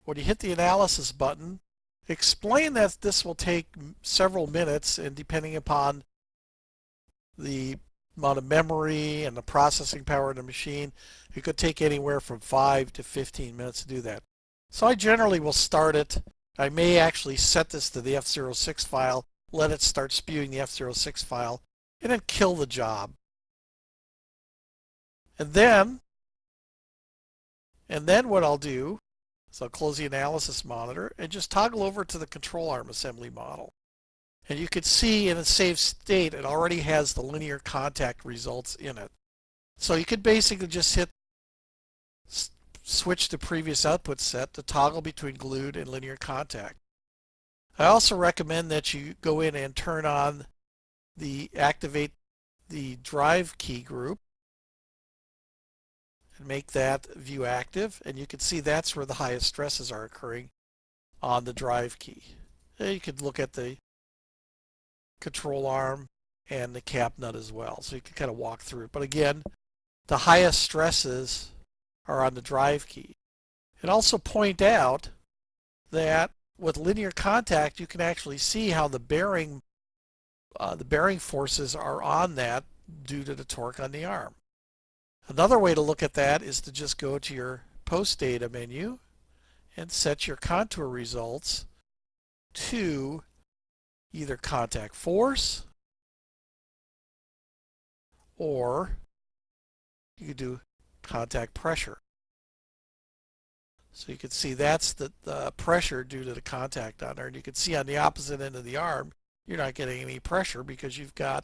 when you hit the analysis button, explain that this will take several minutes, and depending upon the amount of memory and the processing power of the machine, it could take anywhere from 5 to 15 minutes to do that. So I generally will start it. I may actually set this to the F06 file, let it start spewing the F06 file, and then kill the job. And then what I'll do is I'll close the analysis monitor and just toggle over to the control arm assembly model. And you can see in a saved state it already has the linear contact results in it. So you could basically just hit switch to previous output set to toggle between glued and linear contact. I also recommend that you go in and turn on activate the drive key group and make that view active, and you can see that's where the highest stresses are occurring on the drive key. And you could look at the control arm and the cap nut as well, so you can kind of walk through it. But again, the highest stresses are on the drive key. And also point out that with linear contact, you can actually see how the bearing forces are on that due to the torque on the arm. Another way to look at that is to just go to your post data menu and set your contour results to either contact force, or you could do contact pressure. So you can see that's the pressure due to the contact on there. And you can see on the opposite end of the arm, you're not getting any pressure because you've got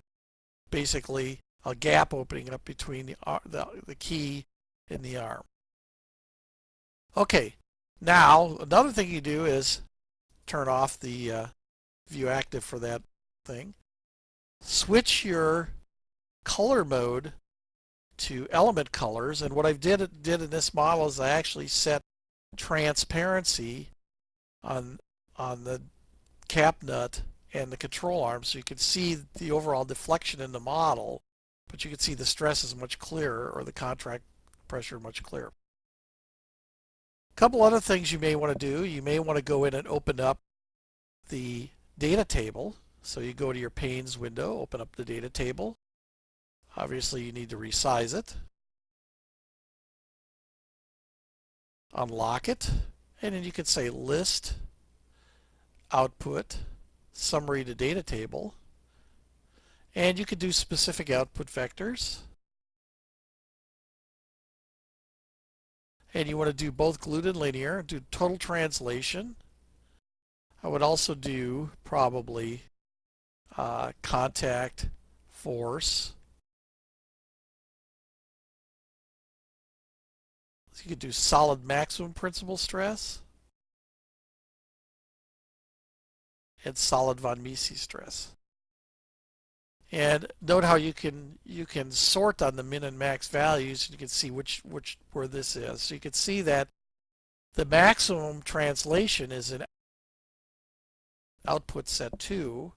basically a gap opening up between the key and the arm. Okay, now another thing you do is turn off the view active for that thing. Switch your color mode to element colors, and what I did in this model is I actually set transparency on the cap nut and the control arm, so you can see the overall deflection in the model, but you can see the stress is much clearer, or the contract pressure much clearer. A couple other things you may want to do. You may want to go in and open up the data table. So you go to your panes window, open up the data table. Obviously you need to resize it. Unlock it, and then you can say list, output, summary to data table, and you can do specific output vectors. And you want to do both glued and linear, do total translation. I would also do probably contact force. So you could do solid maximum principal stress and solid von Mises stress. And note how you can sort on the min and max values, and you can see where this is. So you can see that the maximum translation is in output set 2.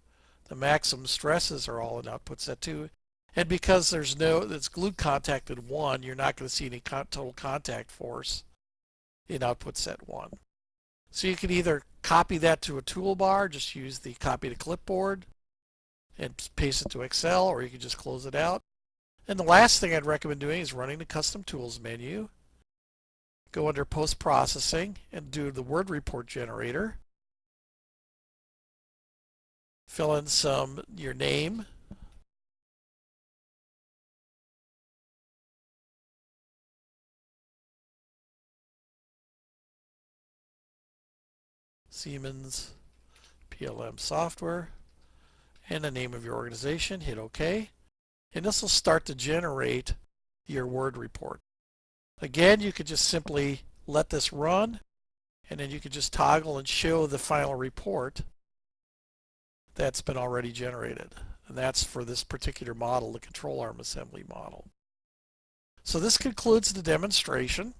The maximum stresses are all in output set 2. And because it's glued contact at 1, you're not going to see any total contact force in output set 1. So you can either copy that to a toolbar, just use the copy to clipboard and paste it to Excel, or you can just close it out. And the last thing I'd recommend doing is running the custom tools menu. Go under post processing and do the word report generator. Fill in your name, Siemens PLM software, and the name of your organization. Hit OK, and this will start to generate your word report. Again, you could just simply let this run, and then you could just toggle and show the final report that's been already generated. And that's for this particular model, the control arm assembly model. So this concludes the demonstration.